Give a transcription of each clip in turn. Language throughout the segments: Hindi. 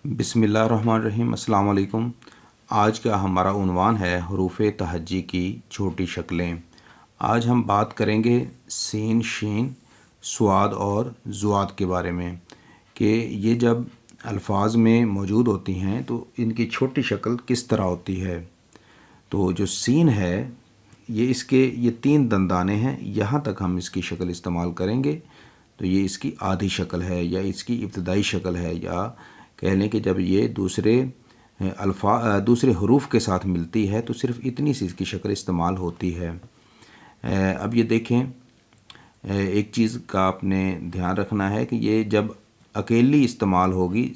बिस्मिल्लाहिर्रहमानिर्रहीम। अस्सलाम वालेकुम। आज का हमारा उन्वान है हरूफ़ तहज्जी की छोटी शक्लें। आज हम बात करेंगे सीन, शीन, स्वाद और ज़ुआद के बारे में कि ये जब अल्फाज में मौजूद होती हैं तो इनकी छोटी शक्ल किस तरह होती है। तो जो सीन है ये 3 दंदाने हैं, यहाँ तक हम इसकी शक्ल इस्तेमाल करेंगे। तो ये इसकी आधी शक्ल है या इसकी इब्तदाई शक्ल है, या कह लें कि जब ये दूसरे हरूफ के साथ मिलती है तो सिर्फ़ इतनी सी इसकी शक्ल इस्तेमाल होती है। अब ये देखें, एक चीज़ का आपने ध्यान रखना है कि ये जब अकेली इस्तेमाल होगी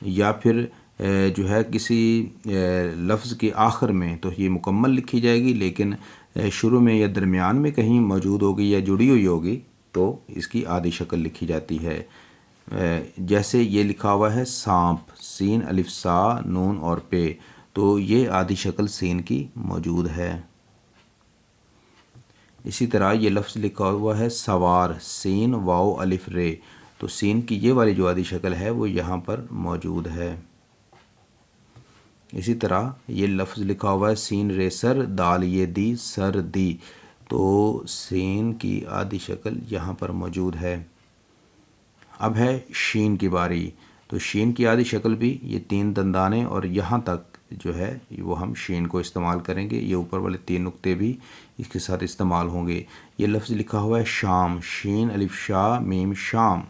या फिर जो है किसी लफ्ज़ के आखिर में तो ये मुकम्मल लिखी जाएगी, लेकिन शुरू में या दरमियान में कहीं मौजूद होगी या जुड़ी हुई होगी तो इसकी आधी शक्ल लिखी जाती है। जैसे ये लिखा हुआ है सांप, सीन अलिफ सा नून और पे, तो ये आधी शक्ल सीन की मौजूद है। इसी तरह ये लफ्ज़ लिखा हुआ है सवार, सीन वाओ अलिफ रे, तो सीन की ये वाली जो आधी शक्ल है वो यहाँ पर मौजूद है। इसी तरह ये लफ्ज़ लिखा हुआ है सीन रे सर, दाल ये दी सर दी, तो सीन की आधी शक्ल यहाँ पर मौजूद है। अब है शीन की बारी। तो शीन की आधी शक्ल भी ये 3 दंदाने और यहाँ तक जो है वो हम शीन को इस्तेमाल करेंगे। ये ऊपर वाले 3 नुक्ते भी इसके साथ इस्तेमाल होंगे। ये लफ्ज़ लिखा हुआ है शाम, शीन अलिफ शाह मीम शाम,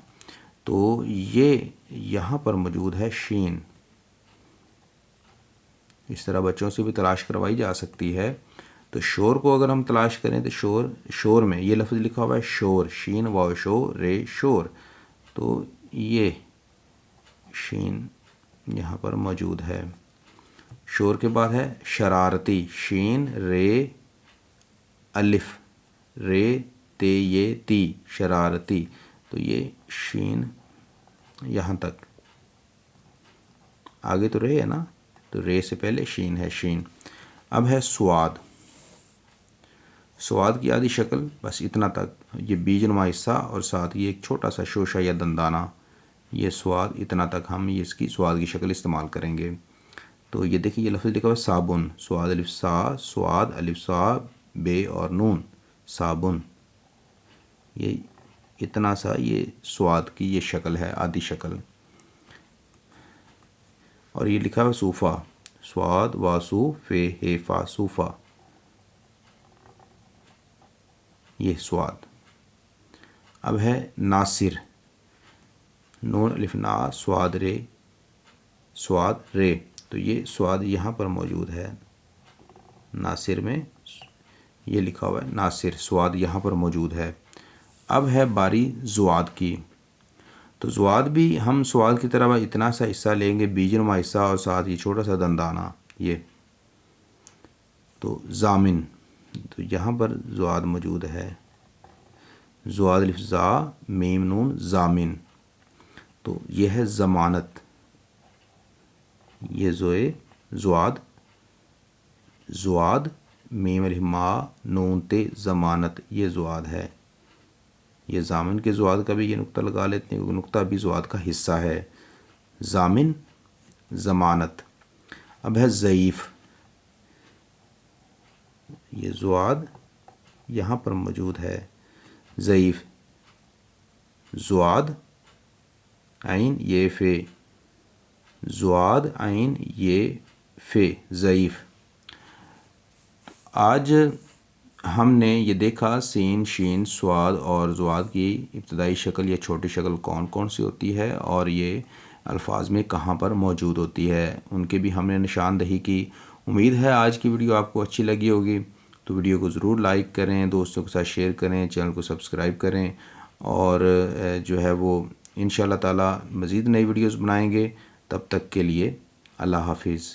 तो ये यहाँ पर मौजूद है शीन। इस तरह बच्चों से भी तलाश करवाई जा सकती है। तो शोर को अगर हम तलाश करें तो शोर में ये लफ्ज़ लिखा हुआ है शोर, शीन वाओ शो रे शोर, तो ये शीन यहाँ पर मौजूद है। शोर के बाद है शरारती, शीन रे अलिफ रे ते ये ती, शरारती, तो ये शीन यहाँ तक। आगे तो रे है ना, तो रे से पहले शीन है, शीन। अब है स्वाद। स्वाद की आधी शक्ल बस इतना तक, ये बीजनुमा हिस्सा और साथ ही एक छोटा सा शोशा या दंदाना, ये स्वाद, इतना तक हम ये इसकी स्वाद की शक्ल इस्तेमाल करेंगे। तो ये देखिए ये लफ्ज़ लिखा हुआ है साबुन, स्वाद अलिफ सा, स्वाद अलिफ सा बे और नून, साबुन, ये इतना सा ये स्वाद की ये शक्ल है, आधी शक्ल। और ये लिखा हुआ सूफ़ा, स्वाद वासू फे हेफा सूफ़ा, ये स्वाद। अब है नासिर, नून अलिफ ना स्वाद रे, स्वाद रे, तो ये स्वाद यहाँ पर मौजूद है। नासिर में ये लिखा हुआ है नासिर, स्वाद यहाँ पर मौजूद है। अब है बारी ज़ुआद की। तो ज़ुआद भी हम स्वाद की तरह इतना सा हिस्सा लेंगे, बीजनुमा हिस्सा और साथ ही छोटा सा दंदाना, ये तो ज़ामिन, तो यहाँ पर ज़ुआद मौजूद है, ज़ुआद अलिफ ज़ा मीम नून ज़ामिन, तो ये है ज़मानत, ये ज़ुआद, ज़ुआद मीम अलिफ मा नून ते ज़मानत, ये ज़ुआद है। ये ज़ामिन के ज़ुआद का भी ये नुक्ता लगा लेते हैं, नुक्ता भी ज़ुआद का हिस्सा है, ज़ामिन ज़मानत। अब है ज़ईफ़, ये ज़ुआद यहाँ पर मौजूद है, ज़ईफ़, ज़ुआद आइन ये फ़े, ज़ुआद आइन ये फ़े, ज़ईफ़। आज हमने ये देखा सीन, शीन, स्वाद और ज़ुआद की इब्तदाई शक्ल या छोटी शक्ल कौन कौन सी होती है और ये अल्फाज में कहाँ पर मौजूद होती है, उनके भी हमने निशानदही की। उम्मीद है आज की वीडियो आपको अच्छी लगी होगी। तो वीडियो को ज़रूर लाइक करें, दोस्तों के साथ शेयर करें, चैनल को सब्सक्राइब करें और जो है वो इंशाअल्लाह ताला मज़ीद नई वीडियोज़ बनाएंगे। तब तक के लिए अल्लाह हाफिज़।